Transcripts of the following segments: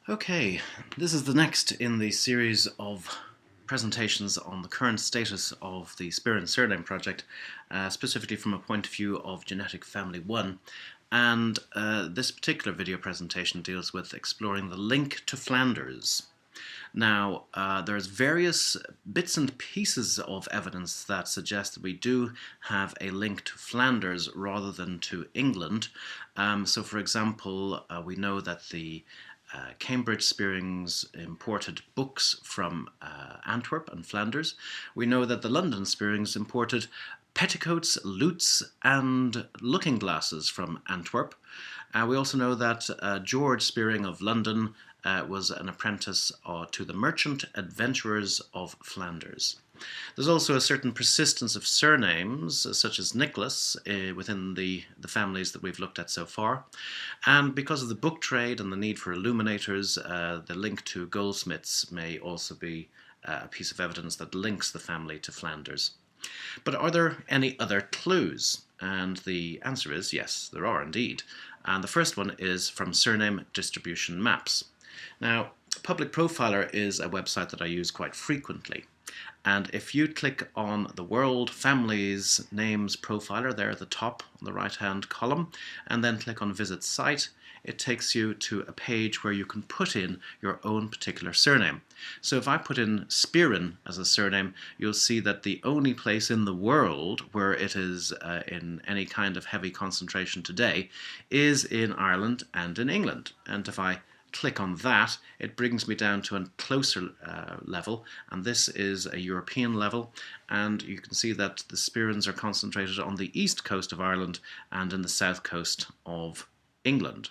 Okay, this is the next in the series of presentations on the current status of the Spearin Surname Project, specifically from a point of view of genetic family 1. And this particular video presentation deals with exploring the link to Flanders. Now, there's various bits and pieces of evidence that suggest that we do have a link to Flanders rather than to England. So, for example, we know that the Cambridge Spearings imported books from Antwerp and Flanders. We know that the London Spearings imported petticoats, lutes, and looking glasses from Antwerp. We also know that George Spearing of London was an apprentice to the merchant adventurers of Flanders. There's also a certain persistence of surnames, such as Nicholas, within the families that we've looked at so far. And because of the book trade and the need for illuminators, the link to goldsmiths may also be a piece of evidence that links the family to Flanders. But are there any other clues? And the answer is yes, there are indeed. And the first one is from Surname Distribution Maps. Now, Public Profiler is a website that I use quite frequently. And if you click on the World Families Names Profiler there at the top on the right-hand column, and then click on Visit Site, it takes you to a page where you can put in your own particular surname. So if I put in Spearin as a surname, you'll see that the only place in the world where it is in any kind of heavy concentration today is in Ireland and in England. And if I click on that, it brings me down to a closer level, and this is a European level, and you can see that the Spearins are concentrated on the east coast of Ireland and in the south coast of England.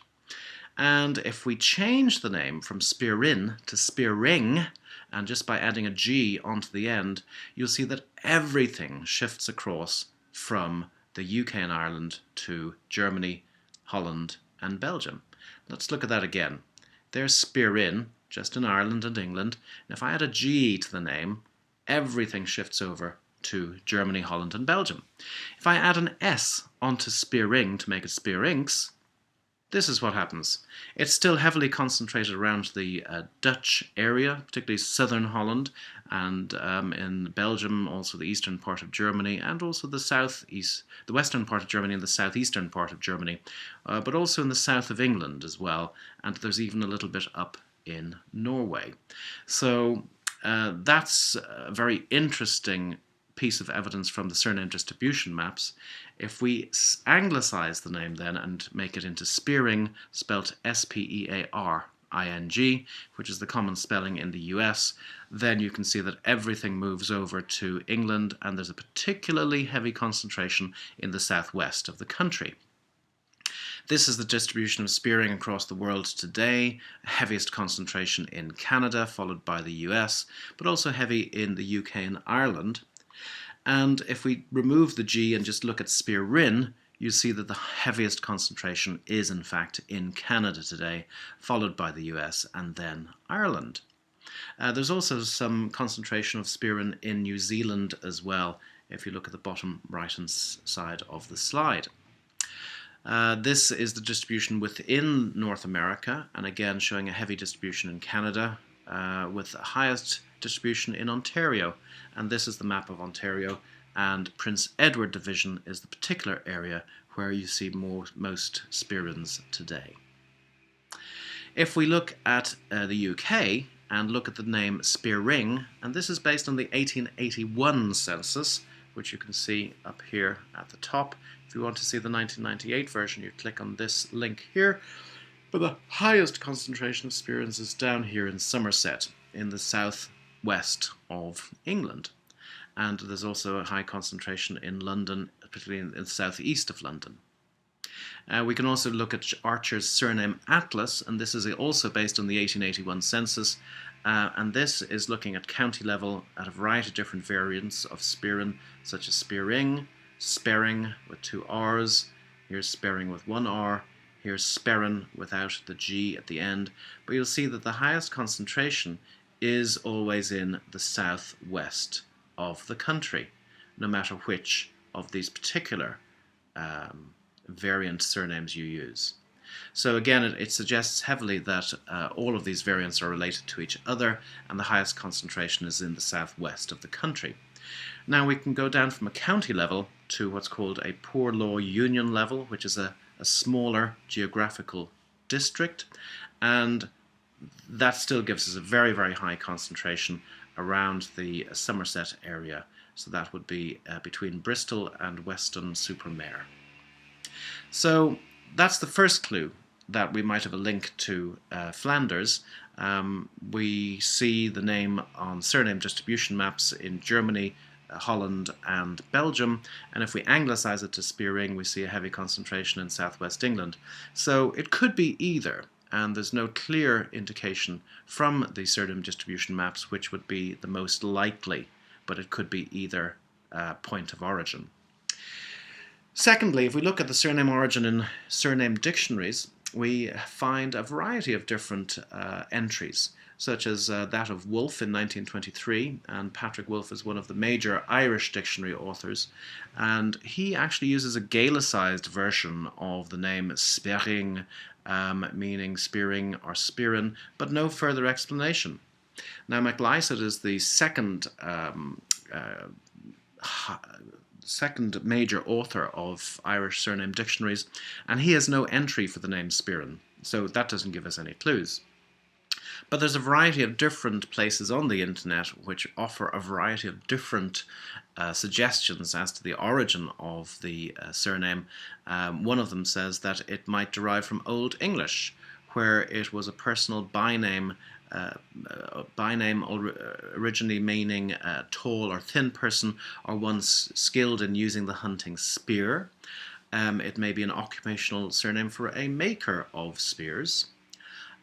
And if we change the name from Spearin to Spearing, and just by adding a G onto the end, you'll see that everything shifts across from the UK and Ireland to Germany, Holland, and Belgium. Let's look at that again. There's Spearin, just in Ireland and England. And if I add a G to the name, everything shifts over to Germany, Holland, and Belgium. If I add an S onto Spearing to make it Spearinks, this is what happens. It's still heavily concentrated around the Dutch area, particularly southern Holland, and in Belgium, also the eastern part of Germany, and also the western part of Germany and the southeastern part of Germany, but also in the south of England as well, and there's even a little bit up in Norway. So that's a very interesting piece of evidence from the surname distribution maps. If we anglicize the name then and make it into Spearing, spelt S-P-E-A-R-I-N-G, which is the common spelling in the US, then you can see that everything moves over to England, and there's a particularly heavy concentration in the southwest of the country. This is the distribution of Spearing across the world today, heaviest concentration in Canada, followed by the US, but also heavy in the UK and Ireland. And if we remove the G and just look at Spearin, you see that the heaviest concentration is in fact in Canada today, followed by the US and then Ireland. There's also some concentration of Spearin in New Zealand as well, if you look at the bottom right-hand side of the slide. This is the distribution within North America, and again showing a heavy distribution in Canada, with the highest distribution in Ontario, and this is the map of Ontario, and Prince Edward Division is the particular area where you see most Spearins today. If we look at the UK and look at the name Spearing, and this is based on the 1881 census, which you can see up here at the top. If you want to see the 1998 version, you click on this link here. But the highest concentration of Spearins is down here in Somerset, in the southwest of England. And there's also a high concentration in London, particularly in the southeast of London. We can also look at Archer's surname Atlas, and this is also based on the 1881 census. And this is looking at county level at a variety of different variants of Spearin, such as Spearing, Spearing with 2 R's, here's Spearing with 1 R, here's Spearin without the G at the end, but you'll see that the highest concentration is always in the southwest of the country, no matter which of these particular variant surnames you use. So again, it suggests heavily that all of these variants are related to each other, and the highest concentration is in the southwest of the country. Now we can go down from a county level to what's called a poor law union level, which is a smaller geographical district, and that still gives us a very, very high concentration around the Somerset area. So that would be between Bristol and Weston-super-Mare. So that's the first clue, that we might have a link to Flanders. We see the name on surname distribution maps in Germany, Holland and Belgium, and if we anglicise it to Spierin, we see a heavy concentration in southwest England. So it could be either, and there's no clear indication from the surname distribution maps which would be the most likely, but it could be either point of origin. Secondly, if we look at the surname origin in surname dictionaries, we find a variety of different entries, such as that of Wolfe in 1923, and Patrick Wolfe is one of the major Irish dictionary authors, and he actually uses a Gaelicized version of the name Spearin, meaning spearing or Spierin, but no further explanation. Now, MacLeod is the second major author of Irish surname dictionaries, and he has no entry for the name Spierin, so that doesn't give us any clues. But there's a variety of different places on the internet which offer a variety of different suggestions as to the origin of the surname. One of them says that it might derive from Old English, where it was a personal byname, originally meaning tall or thin person, or one skilled in using the hunting spear. It may be an occupational surname for a maker of spears.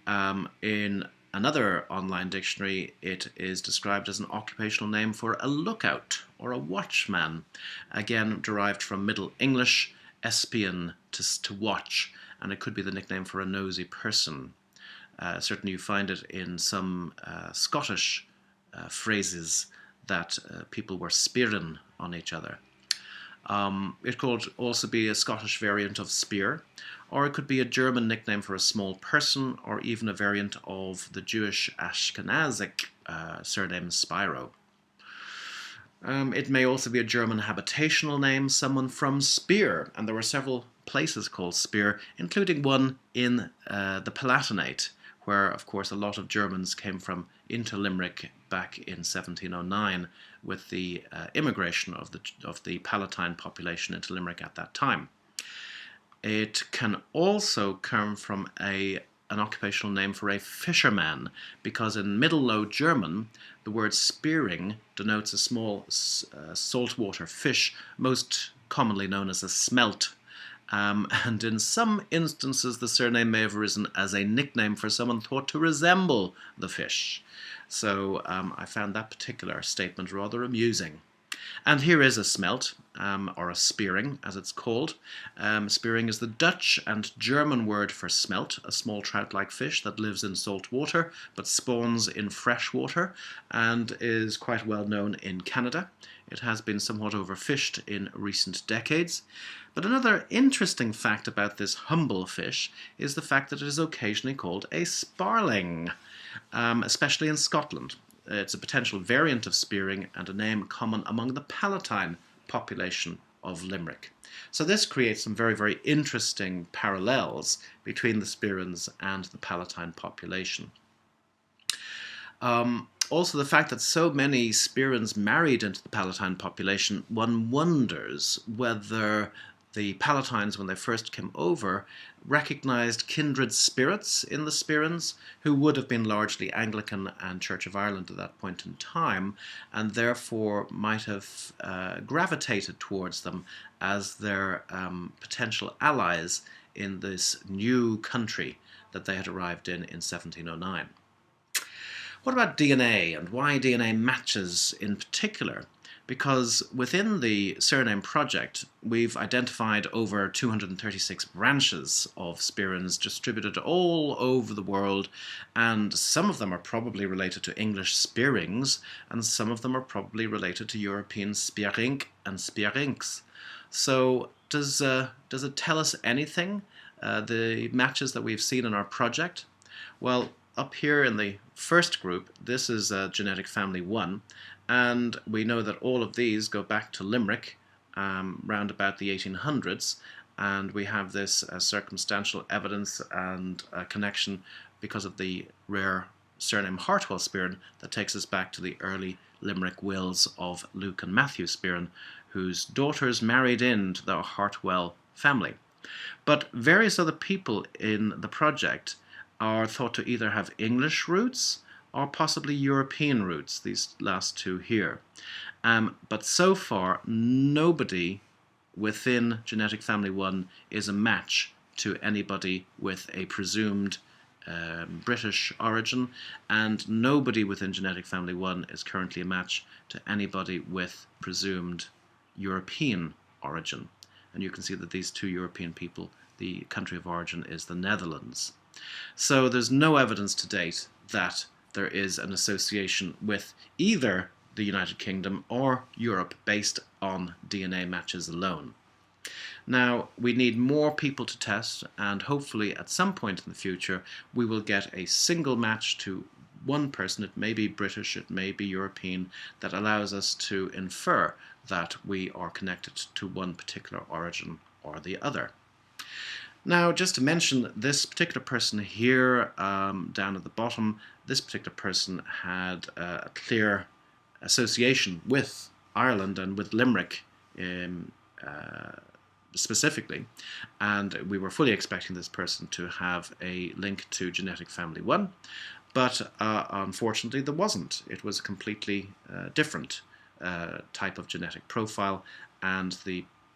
In another online dictionary, it is described as an occupational name for a lookout or a watchman, again derived from Middle English, espion, to watch, and it could be the nickname for a nosy person. Certainly you find it in some Scottish phrases that people were spearin on each other. It could also be a Scottish variant of spear, or it could be a German nickname for a small person, or even a variant of the Jewish Ashkenazic surname Spiro. It may also be a German habitational name, someone from Speer, and there were several places called Speer, including one in the Palatinate, where, of course, a lot of Germans came from into Limerick back in 1709 with the immigration of the Palatine population into Limerick at that time. It can also come from an occupational name for a fisherman, because in Middle Low German, the word spearing denotes a small saltwater fish, most commonly known as a smelt. And in some instances, the surname may have arisen as a nickname for someone thought to resemble the fish. So I found that particular statement rather amusing. And here is a smelt, or a spearing, as it's called. Spearing is the Dutch and German word for smelt, a small trout-like fish that lives in salt water but spawns in fresh water and is quite well known in Canada. It has been somewhat overfished in recent decades. But another interesting fact about this humble fish is the fact that it is occasionally called a sparling, especially in Scotland. It's a potential variant of spearing and a name common among the Palatine population of Limerick. So this creates some very, very interesting parallels between the Speirins and the Palatine population. Also, the fact that so many Speirins married into the Palatine population, one wonders whether the Palatines, when they first came over, recognised kindred spirits in the Speirins, who would have been largely Anglican and Church of Ireland at that point in time, and therefore might have gravitated towards them as their potential allies in this new country that they had arrived in 1709. What about DNA, and why DNA matches in particular? Because within the Surname Project, we've identified over 236 branches of Speirins distributed all over the world, and some of them are probably related to English Spearings, and some of them are probably related to European Speirink and Spearinks. So does it tell us anything the matches that we've seen in our project? Well, up here in the first group, this is genetic family 1, and we know that all of these go back to Limerick round about the 1800s, and we have this circumstantial evidence and connection because of the rare surname Hartwell Spierin that takes us back to the early Limerick wills of Luke and Matthew Spierin, whose daughters married into the Hartwell family. But various other people in the project are thought to either have English roots or possibly European roots, these last two here. But so far, nobody within genetic family 1 is a match to anybody with a presumed British origin, and nobody within genetic family 1 is currently a match to anybody with presumed European origin. And you can see that these two European people, the country of origin is the Netherlands. So there's no evidence to date that there is an association with either the United Kingdom or Europe based on DNA matches alone. Now, we need more people to test, and hopefully at some point in the future we will get a single match to one person. It may be British, it may be European, that allows us to infer that we are connected to one particular origin or the other. Now, just to mention, this particular person here down at the bottom, this particular person had a clear association with Ireland and with Limerick specifically, and we were fully expecting this person to have a link to genetic family 1, but unfortunately there wasn't. It was a completely different type of genetic profile, and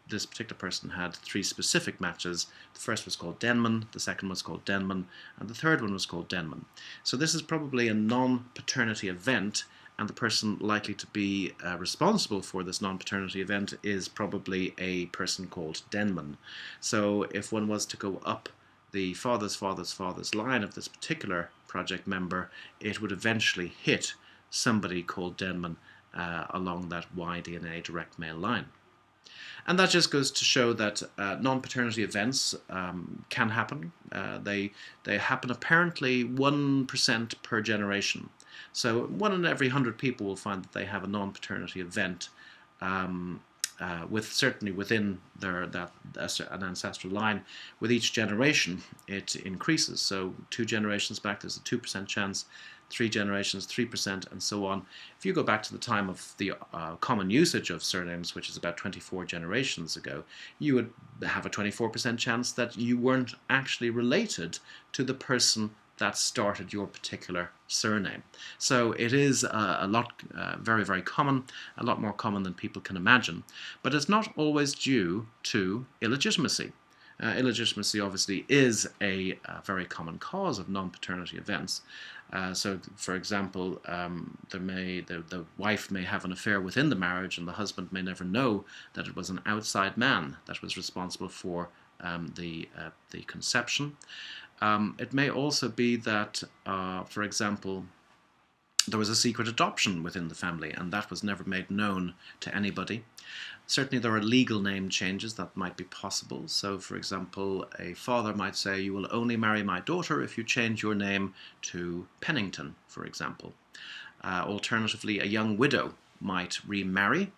this particular person had 3 specific matches. The first was called Denman, the second was called Denman, and the third one was called Denman. So this is probably a non-paternity event, and the person likely to be responsible for this non-paternity event is probably a person called Denman. So if one was to go up the father's line of this particular project member, it would eventually hit somebody called Denman along that Y-DNA direct male line. And that just goes to show that non-paternity events can happen. They happen apparently 1% per generation. So 1 in every 100 people will find that they have a non-paternity event, certainly within an ancestral line. With each generation, it increases. So 2 generations back, there's a 2% chance. 3 generations, 3%, and so on. If you go back to the time of the common usage of surnames, which is about 24 generations ago, you would have a 24% chance that you weren't actually related to the person that started your particular surname. So it is a lot, very, very common, a lot more common than people can imagine. But it's not always due to illegitimacy. Illegitimacy obviously is a very common cause of non-paternity events. So, for example, the wife may have an affair within the marriage, and the husband may never know that it was an outside man that was responsible for the conception. It may also be that, for example, there was a secret adoption within the family, and that was never made known to anybody. Certainly there are legal name changes that might be possible. So, for example, a father might say, you will only marry my daughter if you change your name to Pennington, for example. Alternatively, a young widow might remarry,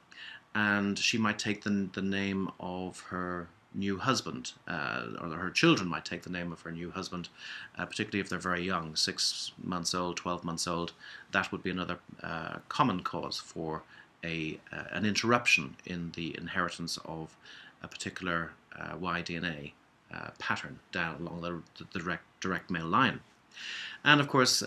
and she might take the name of her new husband, or her children might take the name of her new husband, particularly if they're very young, 6 months old, 12 months old. That would be another common cause for an interruption in the inheritance of a particular Y-DNA pattern down along the direct male line. And of course,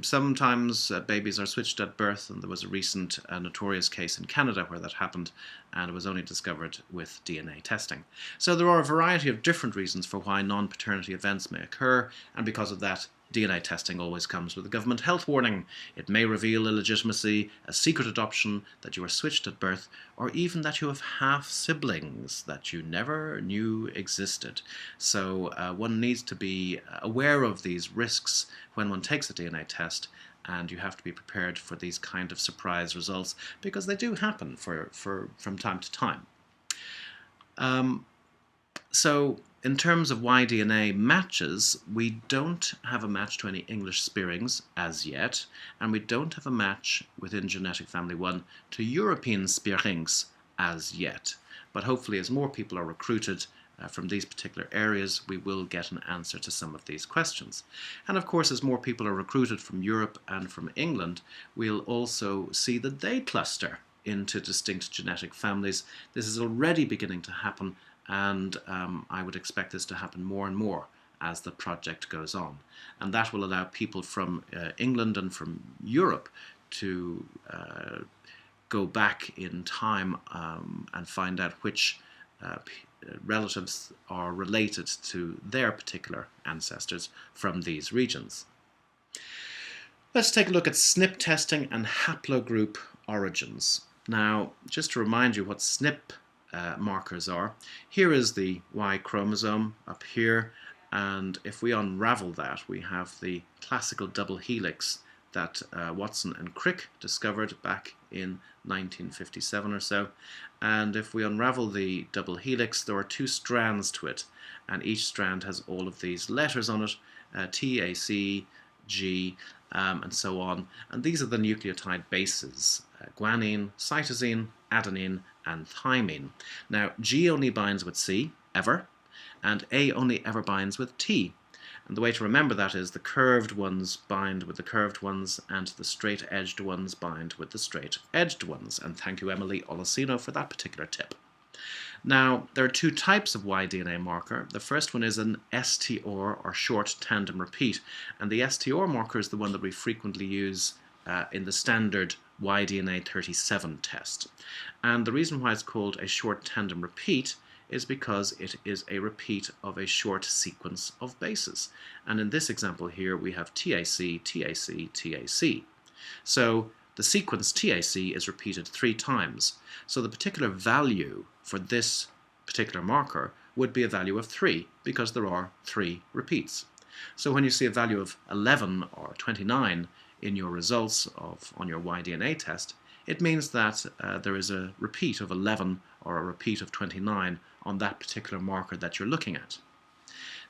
sometimes babies are switched at birth, and there was a recent notorious case in Canada where that happened, and it was only discovered with DNA testing. So there are a variety of different reasons for why non-paternity events may occur, and because of that, DNA testing always comes with a government health warning. It may reveal illegitimacy, a secret adoption, that you are switched at birth, or even that you have half-siblings that you never knew existed. So one needs to be aware of these risks when one takes a DNA test, and you have to be prepared for these kind of surprise results, because they do happen from time to time. So in terms of Y-DNA matches, we don't have a match to any English Speirings as yet, and we don't have a match within genetic family 1 to European Speirings as yet. But hopefully, as more people are recruited from these particular areas, we will get an answer to some of these questions. And of course, as more people are recruited from Europe and from England, we'll also see that they cluster into distinct genetic families. This is already beginning to happen, and I would expect this to happen more and more as the project goes on. And that will allow people from England and from Europe to go back in time and find out which relatives are related to their particular ancestors from these regions. Let's take a look at SNP testing and haplogroup origins. Now, just to remind you what SNP markers are, here is the Y chromosome up here, and if we unravel that, we have the classical double helix that Watson and Crick discovered back in 1957 or so. And if we unravel the double helix, there are 2 strands to it, and each strand has all of these letters on it, T, A, C, G, and so on. And these are the nucleotide bases, guanine, cytosine, adenine, and thymine. Now, G only binds with C, ever, and A only ever binds with T. And the way to remember that is the curved ones bind with the curved ones, and the straight-edged ones bind with the straight-edged ones. And thank you, Emily Olesino, for that particular tip. Now, there are 2 types of Y-DNA marker. The first one is an STR, or short tandem repeat. And the STR marker is the one that we frequently use in the standard Y-DNA 37 test. And the reason why it's called a short tandem repeat is because it is a repeat of a short sequence of bases. And in this example here, we have TAC, TAC, TAC. So the sequence TAC is repeated 3 times. So the particular value for this particular marker would be a value of 3, because there are 3 repeats. So when you see a value of 11 or 29 in your results on your Y-DNA test, it means that there is a repeat of 11 or a repeat of 29 on that particular marker that you're looking at.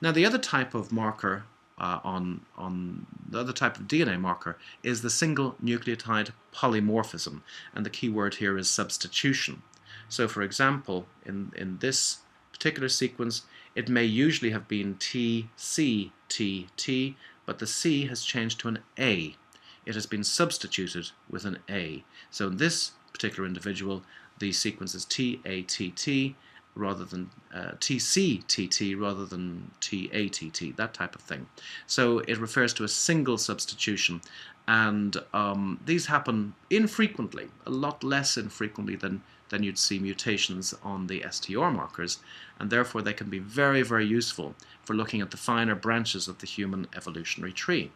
Now, the other type of marker the other type of DNA marker is the single nucleotide polymorphism, and the key word here is substitution. So, for example, in this particular sequence, it may usually have been T, C, T, T, but the C has changed to an A. It has been substituted with an A. So in this particular individual, the sequence is TATT rather than TCTT rather than TATT, that type of thing. So it refers to a single substitution, and these happen infrequently, a lot less infrequently than you'd see mutations on the STR markers, and therefore they can be very, very useful for looking at the finer branches of the human evolutionary tree.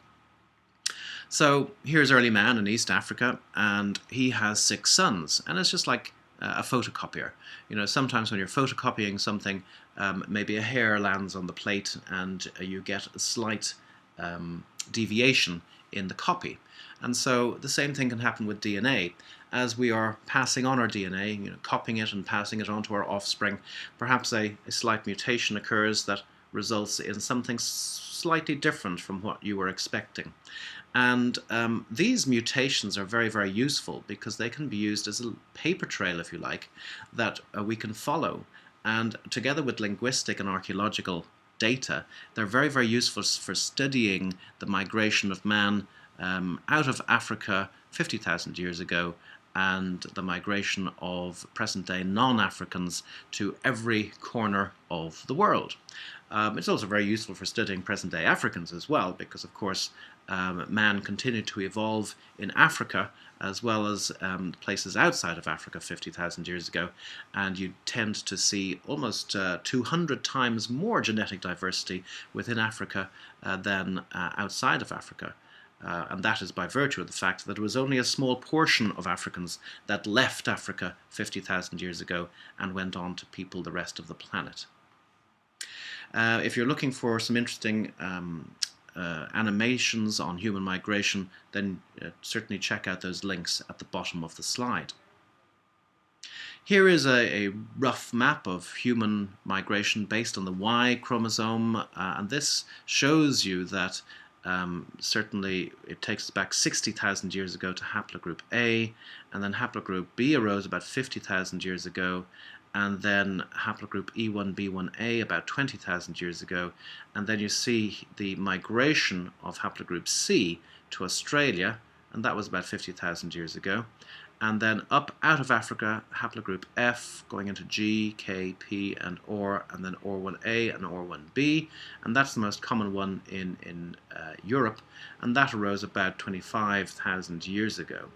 So here's early man in East Africa, and he has 6 sons, and it's just like a photocopier. You know, sometimes when you're photocopying something, maybe a hair lands on the plate and you get a slight deviation in the copy. And so the same thing can happen with DNA. As we are passing on our DNA, you know, copying it and passing it on to our offspring, perhaps a slight mutation occurs that results in something slightly different from what you were expecting. And these mutations are very, very useful because they can be used as a paper trail, if you like, that we can follow. And together with linguistic and archaeological data, they're very, very useful for studying the migration of man out of Africa 50,000 years ago, and the migration of present-day non-Africans to every corner of the world. It's also very useful for studying present-day Africans as well, because of course man continued to evolve in Africa as well as places outside of Africa 50,000 years ago, and you tend to see almost 200 times more genetic diversity within Africa than outside of Africa. And that is by virtue of the fact that it was only a small portion of Africans that left Africa 50,000 years ago and went on to people the rest of the planet. If you're looking for some interesting animations on human migration, then certainly check out those links at the bottom of the slide. Here is a rough map of human migration based on the Y chromosome, and this shows you that certainly it takes us back 60,000 years ago to haplogroup A, and then haplogroup B arose about 50,000 years ago, and then haplogroup E1B1A about 20,000 years ago, and then you see the migration of haplogroup C to Australia, and that was about 50,000 years ago. And then up out of Africa, haplogroup F going into G, K, P, and OR, and then OR1A and OR1B, and that's the most common one in Europe, and that arose about 25,000 years ago.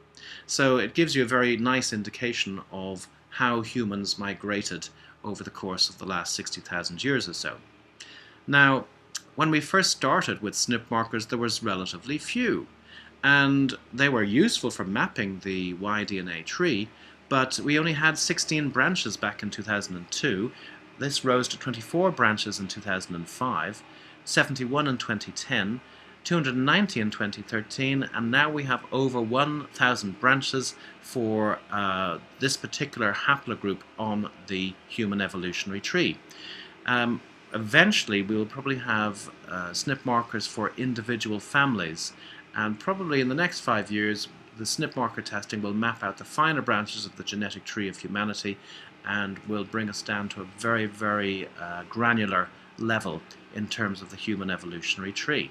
So it gives you a very nice indication of how humans migrated over the course of the last 60,000 years or so. Now, when we first started with SNP markers, there was relatively few. And they were useful for mapping the Y-DNA tree, but we only had 16 branches back in 2002. This rose to 24 branches in 2005, 71 in 2010, 290 in 2013, and now we have over 1,000 branches for this particular haplogroup on the human evolutionary tree. Eventually, we will probably have SNP markers for individual families, and probably in the next 5 years, the SNP marker testing will map out the finer branches of the genetic tree of humanity and will bring us down to a very, very granular level in terms of the human evolutionary tree.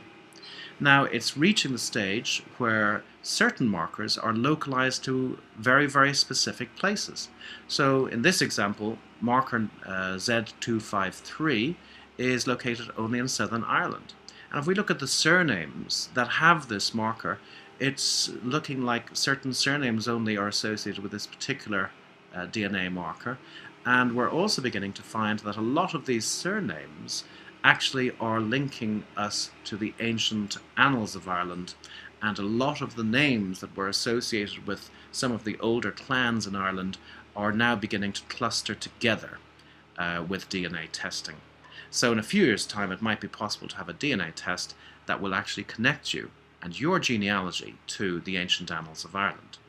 Now, it's reaching the stage where certain markers are localized to very, very specific places. So in this example, marker Z253 is located only in Southern Ireland. And if we look at the surnames that have this marker, it's looking like certain surnames only are associated with this particular DNA marker. And we're also beginning to find that a lot of these surnames actually are linking us to the ancient annals of Ireland. And a lot of the names that were associated with some of the older clans in Ireland are now beginning to cluster together with DNA testing. So in a few years' time, it might be possible to have a DNA test that will actually connect you and your genealogy to the ancient annals of Ireland.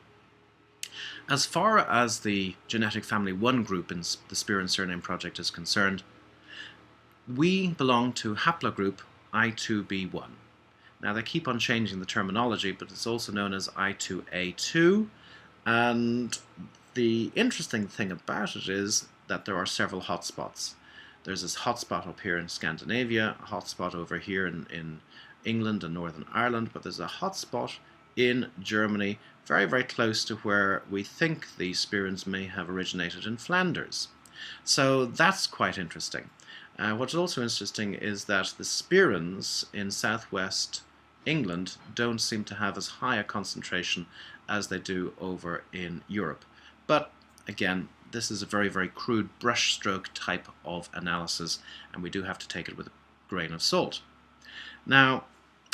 As far as the genetic family 1 group in the Spearin Surname Project is concerned, we belong to haplogroup I2b1. Now they keep on changing the terminology, but it's also known as I2A2, and the interesting thing about it is that there are several hotspots. There's this hotspot up here in Scandinavia, a hotspot over here in England and Northern Ireland, but there's a hotspot in Germany, very, very close to where we think the Speirins may have originated in Flanders. So that's quite interesting. What's also interesting is that the Speirins in southwest England don't seem to have as high a concentration as they do over in Europe. But again, this is a very, very crude brushstroke type of analysis, and we do have to take it with a grain of salt. Now,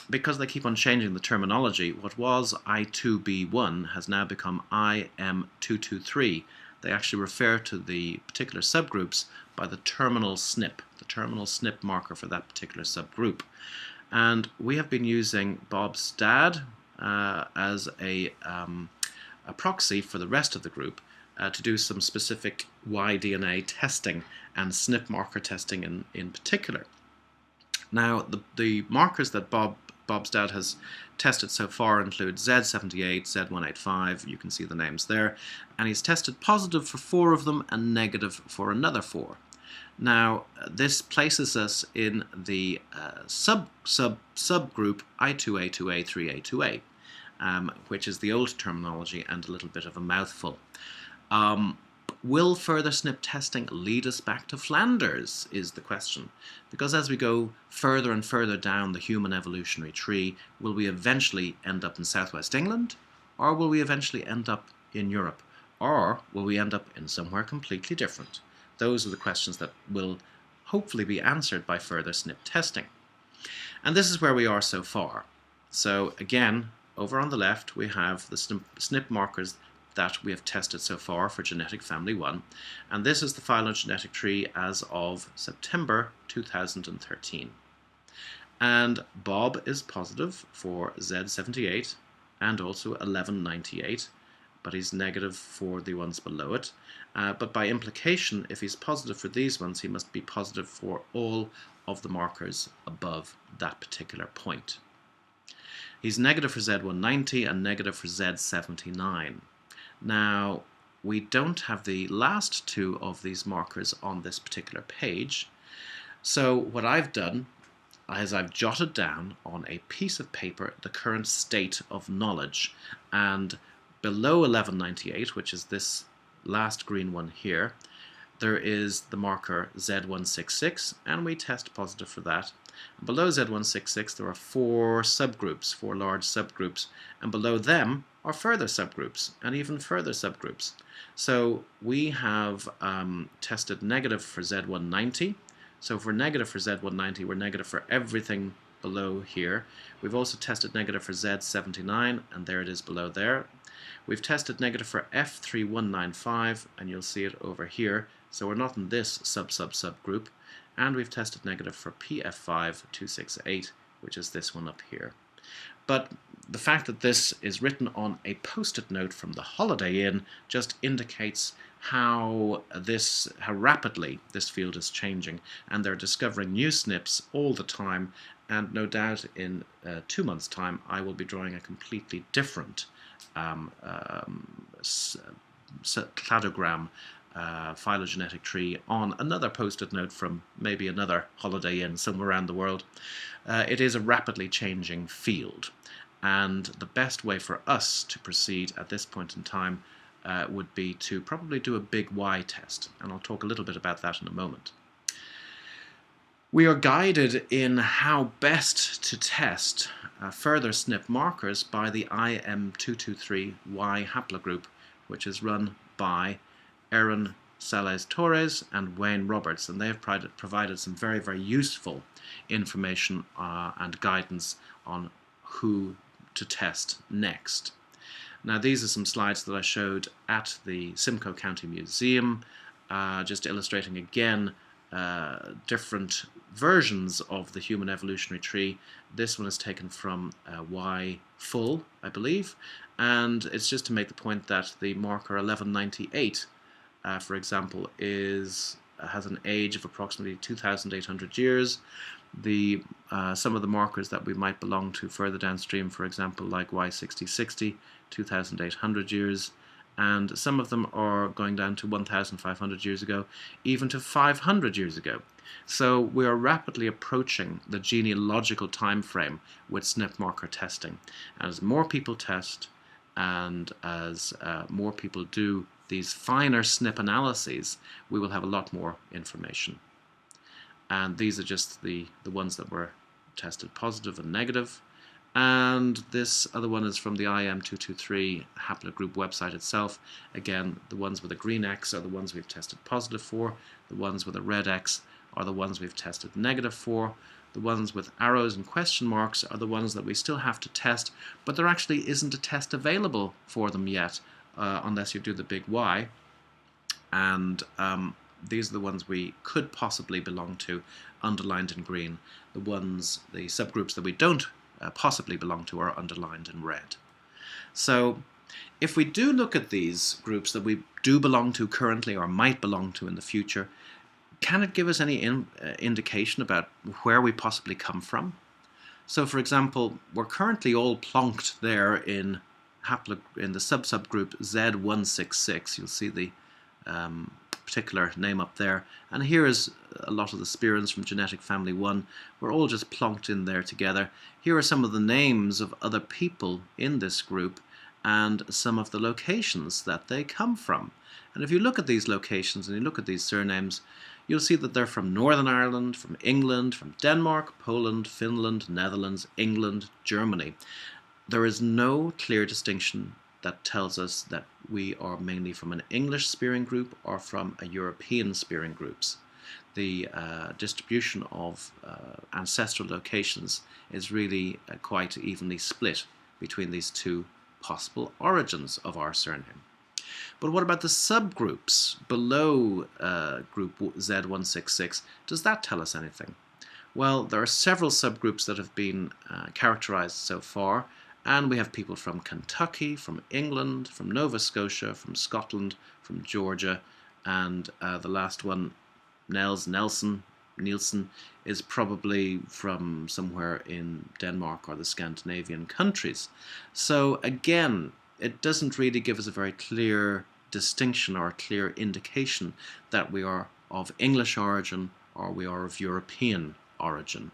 because they keep on changing the terminology, what was I2b1 has now become IM223. They actually refer to the particular subgroups by the terminal SNP marker for that particular subgroup. And we have been using Bob's dad as a proxy for the rest of the group to do some specific Y-DNA testing and SNP marker testing in particular. Now, the markers that Bob's dad has tested so far include Z78, Z185, you can see the names there, and he's tested positive for 4 of them and negative for another 4. Now, this places us in the subgroup I2A2A3A2A, which is the old terminology and a little bit of a mouthful. Will further SNP testing lead us back to Flanders, is the question. Because as we go further and further down the human evolutionary tree, will we eventually end up in southwest England? Or will we eventually end up in Europe? Or will we end up in somewhere completely different? Those are the questions that will hopefully be answered by further SNP testing. And this is where we are so far. So again, over on the left we have the SNP markers that we have tested so far for genetic family 1, and this is the phylogenetic tree as of September 2013. And Bob is positive for Z78 and also 1198, but he's negative for the ones below it. But by implication, if he's positive for these ones, he must be positive for all of the markers above that particular point. He's negative for Z190 and negative for Z79. Now, we don't have the last two of these markers on this particular page. So what I've done is I've jotted down on a piece of paper the current state of knowledge, and below 1198, which is this last green one here, there is the marker Z166, and we test positive for that. And below Z166 there are four subgroups, four large subgroups, and below them are further subgroups and even further subgroups. So we have tested negative for Z190. So if we're negative for Z190, we're negative for everything below here. We've also tested negative for Z79, and there it is below there. We've tested negative for F3195, and you'll see it over here. So we're not in this subgroup. And we've tested negative for PF5268, which is this one up here. But the fact that this is written on a post-it note from the Holiday Inn just indicates how rapidly this field is changing, and they're discovering new SNPs all the time, and no doubt in 2 months' time I will be drawing a completely different cladogram phylogenetic tree on another post-it note from maybe another Holiday Inn somewhere around the world. It is a rapidly changing field, and the best way for us to proceed at this point in time would be to probably do a big Y test, and I'll talk a little bit about that in a moment. We are guided in how best to test further SNP markers by the IM223Y haplogroup, which is run by Erin Sales-Torres and Wayne Roberts, and they have provided some very, very useful information and guidance on who to test next. Now, these are some slides that I showed at the Simcoe County Museum, just illustrating again different versions of the human evolutionary tree. This one is taken from Y full, I believe, and it's just to make the point that the marker 1198, for example, has an age of approximately 2,800 years. Some of the markers that we might belong to further downstream, for example, like Y6060, 2,800 years, and some of them are going down to 1,500 years ago, even to 500 years ago. So we are rapidly approaching the genealogical time frame with SNP marker testing. As more people test, and as more people do these finer SNP analyses, we will have a lot more information. And these are just the ones that were tested positive and negative. And this other one is from the IM223 haplogroup website itself. Again, the ones with a green X are the ones we've tested positive for. The ones with a red X are the ones we've tested negative for. The ones with arrows and question marks are the ones that we still have to test, but there actually isn't a test available for them yet, unless you do the big Y. And these are the ones we could possibly belong to, underlined in green. The subgroups that we don't possibly belong to are underlined in red. So if we do look at these groups that we do belong to currently or might belong to in the future, can it give us any indication about where we possibly come from? So for example, we're currently all plonked there in the subgroup Z166. You'll see the particular name up there, and here is a lot of the Spierins from genetic family 1. We're all just plonked in there together. Here are some of the names of other people in this group and some of the locations that they come from. And if you look at these locations and you look at these surnames, you'll see that they're from Northern Ireland, from England, from Denmark, Poland, Finland, Netherlands, England, Germany. There is no clear distinction that tells us that we are mainly from an English Spierin group or from a European Spierin groups. The distribution of ancestral locations is really quite evenly split between these two possible origins of our surname. But what about the subgroups below group Z166? Does that tell us anything? Well, there are several subgroups that have been characterized so far, And we have people from Kentucky, from England, from Nova Scotia, from Scotland, from Georgia, and the last one, Nielsen, is probably from somewhere in Denmark or the Scandinavian countries. So again, it doesn't really give us a very clear distinction or a clear indication that we are of English origin or we are of European origin.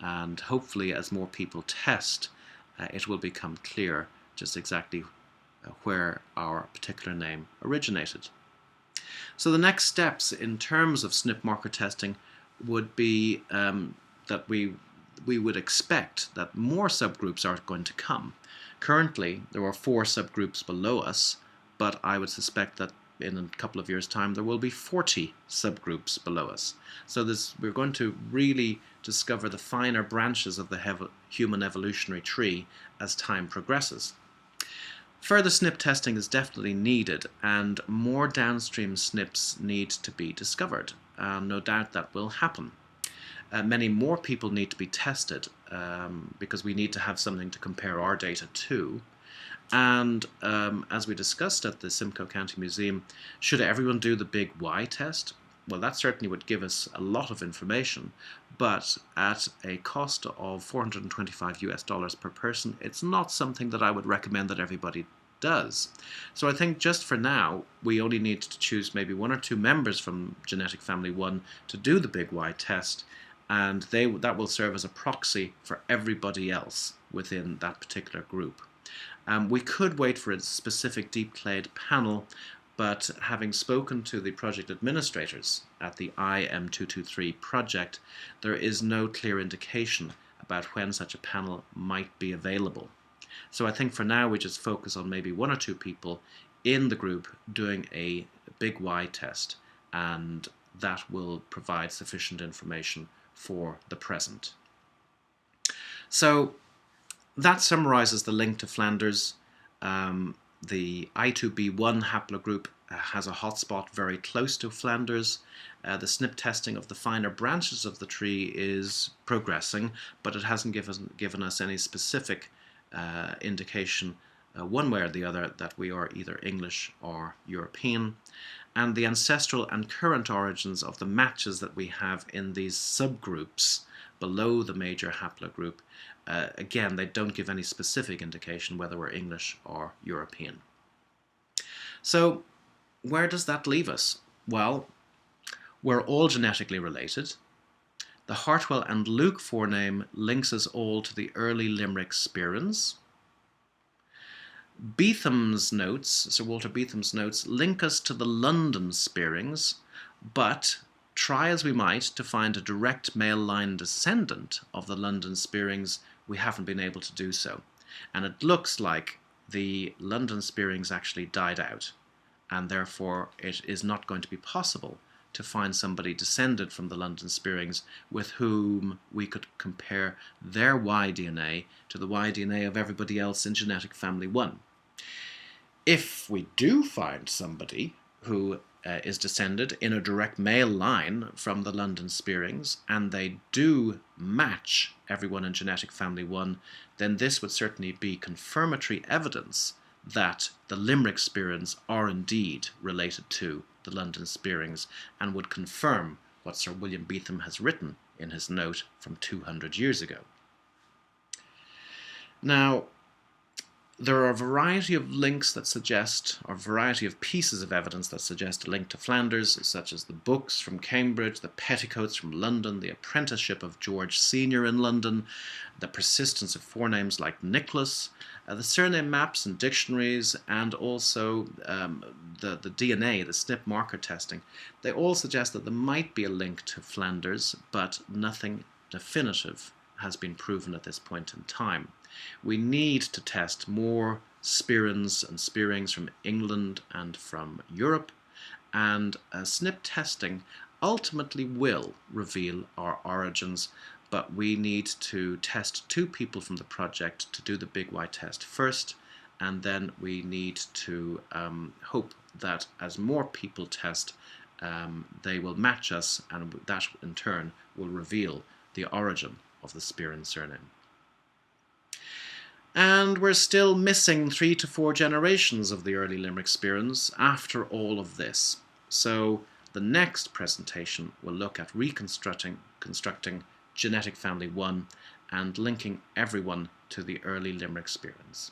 And hopefully, as more people test, it will become clear just exactly where our particular name originated. So the next steps in terms of SNP marker testing would be that we would expect that more subgroups are going to come. Currently, there are 4 subgroups below us, but I would suspect that in a couple of years' time there will be 40 subgroups below us. So we're going to really discover the finer branches of the human evolutionary tree as time progresses. Further SNP testing is definitely needed, and more downstream SNPs need to be discovered. No doubt that will happen. Many more people need to be tested because we need to have something to compare our data to. And as we discussed at the Simcoe County Museum, should everyone do the big Y test? Well, that certainly would give us a lot of information, but at a cost of $425 per person, it's not something that I would recommend that everybody does. So I think just for now, we only need to choose maybe 1 or 2 members from genetic family 1 to do the big Y test, and that will serve as a proxy for everybody else within that particular group. We could wait for a specific deep clade panel, but having spoken to the project administrators at the IM223 project, there is no clear indication about when such a panel might be available. So I think for now we just focus on maybe 1 or 2 people in the group doing a big Y test, and that will provide sufficient information for the present. So that summarizes the link to Flanders. The I2B1 haplogroup has a hotspot very close to Flanders. The SNP testing of the finer branches of the tree is progressing, but it hasn't given us any specific indication one way or the other that we are either English or European. And the ancestral and current origins of the matches that we have in these subgroups below the major haplogroup, again, they don't give any specific indication whether we're English or European. So where does that leave us? Well, we're all genetically related. The Hartwell and Luke forename links us all to the Early Limerick Spierins. Beetham's notes, Sir Walter Beetham's notes, link us to the London Spierings, but try as we might to find a direct male line descendant of the London Spierings, we haven't been able to do so. And it looks like the London Spierings actually died out, and therefore it is not going to be possible to find somebody descended from the London Spierings with whom we could compare their Y-DNA to the Y-DNA of everybody else in genetic family 1. If we do find somebody who is descended in a direct male line from the London Spierings, and they do match everyone in genetic family 1, then this would certainly be confirmatory evidence that the Limerick Spierins are indeed related to the London Spierings, and would confirm what Sir William Beetham has written in his note from 200 years ago. Now, there are a variety of links that suggest, or a variety of pieces of evidence that suggest a link to Flanders, such as the books from Cambridge, the petticoats from London, the apprenticeship of George Senior in London, the persistence of forenames like Nicholas, the surname maps and dictionaries, and also the DNA, the SNP marker testing. They all suggest that there might be a link to Flanders, but nothing definitive has been proven at this point in time. We need to test more Spierins and Spierings from England and from Europe, and SNP testing ultimately will reveal our origins, but we need to test 2 people from the project to do the big Y test first, and then we need to hope that as more people test, they will match us, and that in turn will reveal the origin of the Spearin surname. And we're still missing 3 to 4 generations of the early Limerick Spierins after all of this. So the next presentation will look at constructing genetic family 1 and linking everyone to the early Limerick Spierins.